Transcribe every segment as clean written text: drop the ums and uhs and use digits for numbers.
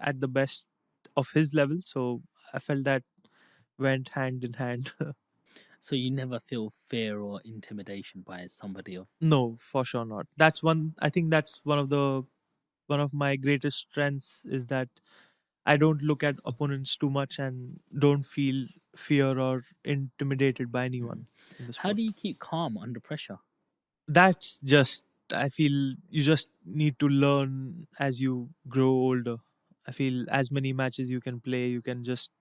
at the best of his level. So I felt that went hand in hand. So you never feel fear or intimidation by somebody of. No, for sure not. That's one. I think that's one of my greatest strengths is that I don't look at opponents too much and don't feel fear or intimidated by Mhm. anyone in the How sport. do you keep calm under pressure? That's just, I feel you just need to learn as you grow older. I feel as many matches you can play, you can just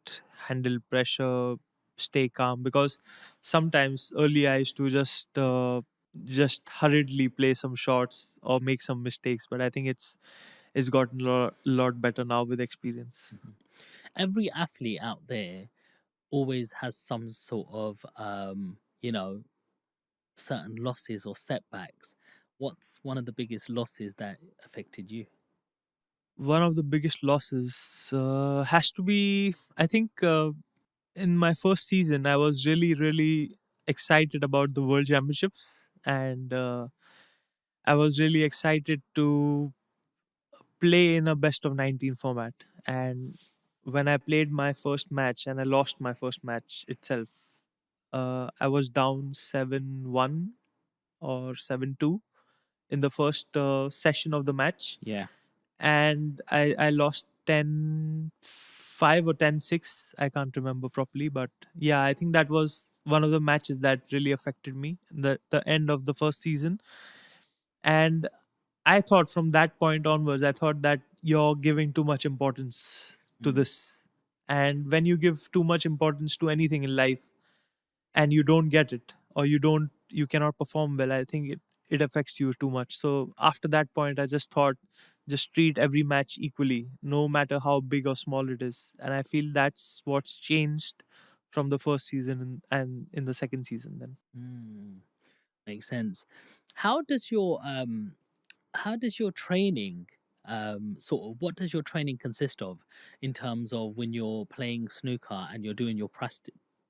handle pressure, stay calm. Because sometimes early I used to just hurriedly play some shots or make some mistakes, but I think it's gotten lot better now with experience. Mhm. Every athlete out there always has some sort of, certain losses or setbacks. What's one of the biggest losses that affected you? One of the biggest losses has to be, I think, in my first season, I was really excited about the World Championships, and I was really excited to play in a best of 19 format. And when I played my first match and I lost my first match itself, I was down 7-1 or 7-2 in the first session of the match, Yeah. and I lost 10-5 or 10-6. I can't remember properly, but yeah, I think that was one of the matches that really affected me. The end of the first season, and I thought from that point onwards, I thought that you're giving too much importance to Mm. this, and when you give too much importance to anything in life and you don't get it or you cannot perform well, I think it affects you too much. So after that point I just thought, just treat every match equally, no matter how big or small it is. And I feel that's what's changed from the first season and in the second season then. Mm. Makes sense. How does your training sort of, what does your training consist of in terms of when you're playing snooker and you're doing your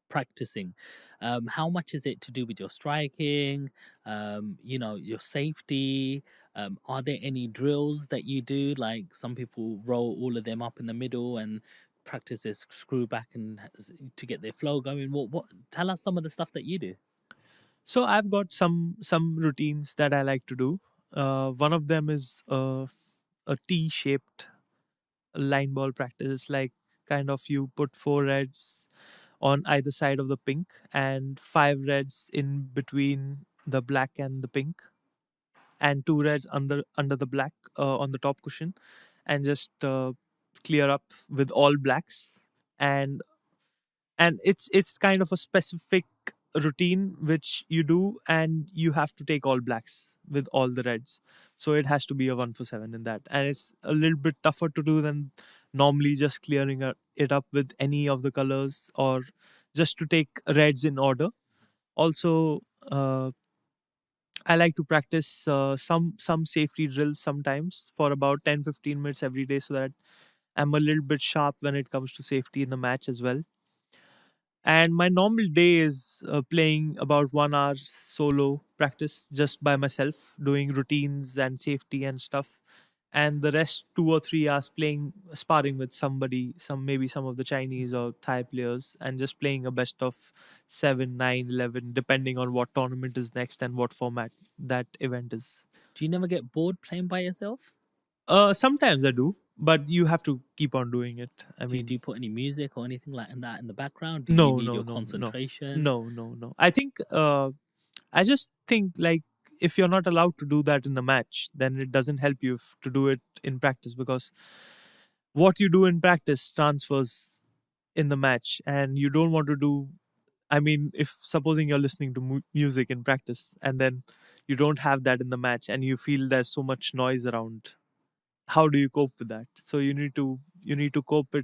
practicing? How much is it to do with your striking, your safety? Are there any drills that you do, like some people roll all of them up in the middle and practice this screw back and to get their flow going? What tell us some of the stuff that you do. So I've got some routines that I like to do. One of them is a T-shaped line ball practice. It's like kind of you put four reds on either side of the pink and five reds in between the black and the pink, and two reds under the black on the top cushion, and just clear up with all blacks. And it's kind of a specific routine which you do, and you have to take all blacks with all the reds. So it has to be a 1 for 7 in that, and it's a little bit tougher to do than normally just clearing it up with any of the colors, or just to take reds in order. Also, I like to practice some safety drills sometimes for about 10-15 minutes every day, so that I'm a little bit sharp when it comes to safety in the match as well. And my normal day is playing about 1 hour solo practice just by myself, doing routines and safety and stuff. And the rest 2 or 3 hours playing sparring with somebody, maybe some of the Chinese or Thai players, and just playing a best of 7, 9, 11, depending on what tournament is next and what format that event is. Do you never get bored playing by yourself? Sometimes I do, but you have to keep on doing it. I Do mean, you put any music or anything like that in the background? Do you no, need no, your no, no, concentration? no, no, no. I just think, like, if you're not allowed to do that in the match, then it doesn't help you to do it in practice, because what you do in practice transfers in the match, and you don't want to do. I mean, if supposing you're listening to music in practice and then you don't have that in the match, and you feel there's so much noise around, how do you cope with that? So you need to cope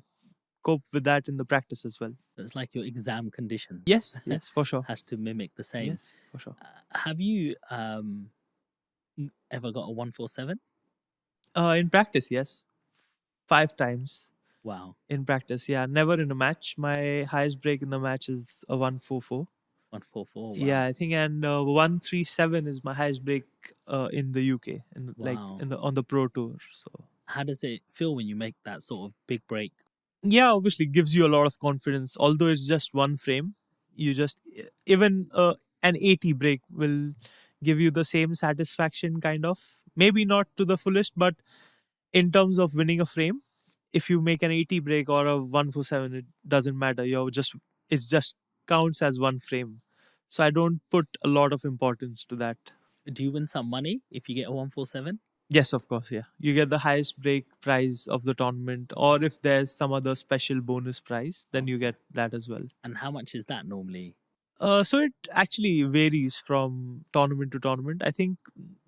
with that in the practice as well. So it's like your exam conditions Yes, yes, for sure. has to mimic the same. Yes, for sure. Have you ever got a 147? In practice, yes, 5 times. Wow, In practice, yeah, never in a match. My highest break in the match is a 144. 144. Yeah, Wow, I think, and 137 is my highest break in the UK, in like wow. in the on the pro tour. So How does it feel when you make that sort of big break? Yeah, obviously gives you a lot of confidence. Although it's just one frame, you just even an 80 break will give you the same satisfaction, kind of. Maybe not to the fullest, but in terms of winning a frame, if you make an 80 break or a 147, it doesn't matter. You're just it just counts as one frame. So I don't put a lot of importance to that. Do you win some money if you get a 147? Yes, of course, yeah. You get the highest break prize of the tournament, or if there's some other special bonus prize, then you Okay. get that as well. And how much is that normally? So it actually varies from tournament to tournament. I think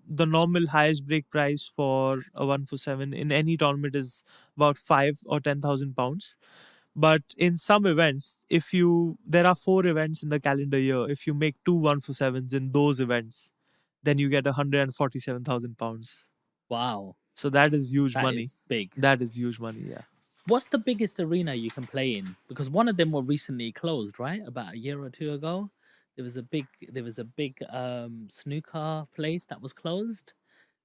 the normal highest break price for a 147 in any tournament is about 5 or 10,000 pounds. But in some events, if you there are 4 events in the calendar year, if you make two 147s in those events, then you get 147,000 pounds. Wow, So that is huge that money. is big. That is huge money. Yeah. What's the biggest arena you can play in? Because one of them were recently closed, right? About a year or two ago. There was a big snooker place that was closed.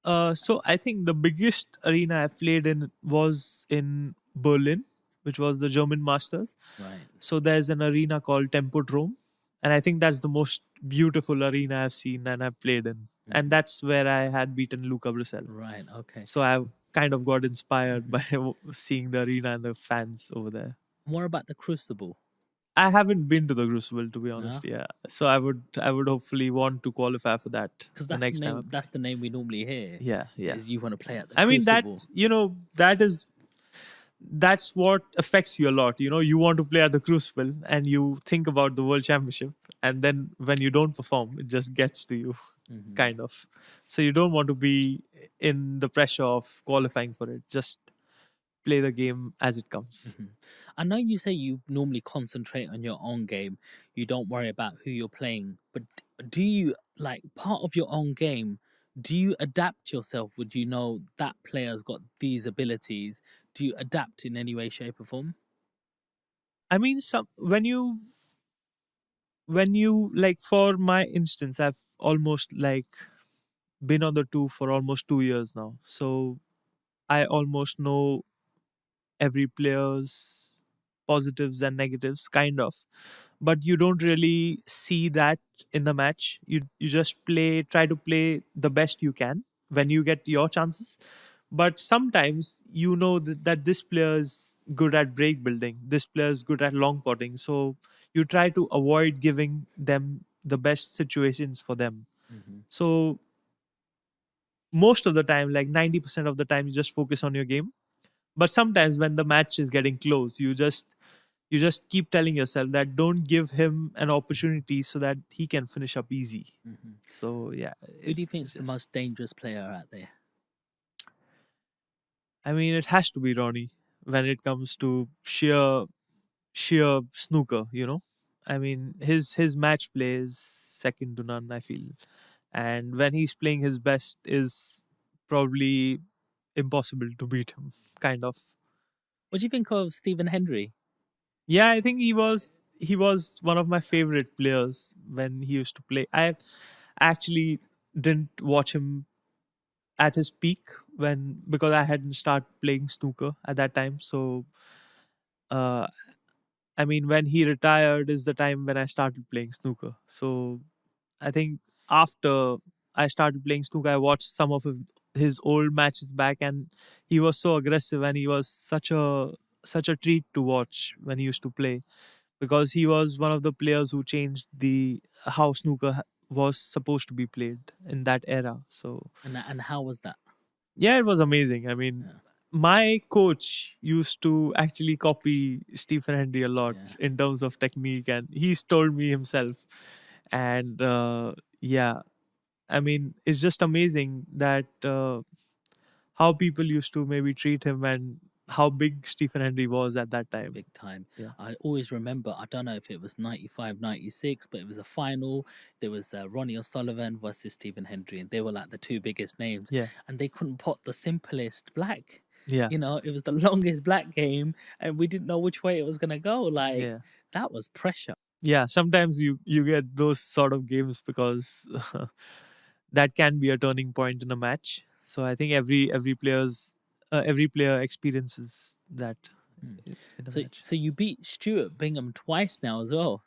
So I think the biggest arena I've played in was in Berlin, which was the German Masters. Right. So there's an arena called Tempodrome, and I think that's the most beautiful arena I've seen and I've played in, and Hmm. that's where I had beaten Luca Brissell. Right. Okay. So I kind of got inspired Hmm. by seeing the arena and the fans over there. More about the Crucible. I haven't been to the Crucible, to be No, honest. Yeah, so I would hopefully want to qualify for that because the that's the next time I name. play. That's the name we normally hear. Yeah, yeah. Is you want to play at the I mean that Crucible? that's what affects you a lot. You want to play at the Crucible and you think about the World Championship, and then when you don't perform, it just gets to you, Hmm. kind of. So you don't want to be in the pressure of qualifying for it. Just play the game as it comes. Hmm. I know you say you normally concentrate on your own game. You don't worry about who you're playing. But do you, like, part of your own game? Do you adapt yourself? Would you know that player's got these abilities? Do you adapt in any way, shape, or form? I mean, some when you like, for my instance, I've almost like been on the tour for almost 2 years now, so I almost know every player's positives and negatives, kind of. But you don't really see that in the match. You just try to play the best you can when you get your chances. But sometimes that this player is good at break building, this player is good at long potting, so you try to avoid giving them the best situations for them. Hmm. So most of the time, like 90% of the time, you just focus on your game. But sometimes when the match is getting close, you just keep telling yourself that don't give him an opportunity so that he can finish up easy. Hmm. So yeah, Who do you it's, think it's is the just most dangerous player out there? I mean, it has to be Ronnie when it comes to sheer snooker. I mean, his match play is second to none, I feel. And when he's playing his best is probably impossible to beat him, kind of. What do you think of Stephen Hendry? Yeah, I think he was one of my favorite players when he used to play. I actually didn't watch him at his peak, because I hadn't started playing snooker at that time. So uh, I mean, when he retired is the time when I started playing snooker. So I think after I started playing snooker, I watched some of his old matches back, and he was so aggressive, and he was such a treat to watch when he used to play, because he was one of the players who changed the how snooker was supposed to be played in that era. So And how was that? yeah, it was amazing. I mean, Yeah, my coach used to actually copy Stephen Hendry a lot yeah. in terms of technique, and he's told me himself. And yeah, I mean, it's just amazing that how people used to maybe treat him, and how big Stephen Hendry was at that time. Big time. Yeah, I always remember, I don't know if it was 95, 96, but it was a final. There was Ronnie O'Sullivan versus Stephen Hendry, and they were like the two biggest names, yeah, and they couldn't pot the simplest black. yeah, It was the longest black game, and we didn't know which way it was going to go. Like, yeah. that was pressure. Yeah, sometimes you get those sort of games because that can be a turning point in a match. So I think every player's every player experiences that Mm. in a So match. so you beat Stuart Bingham twice now as well.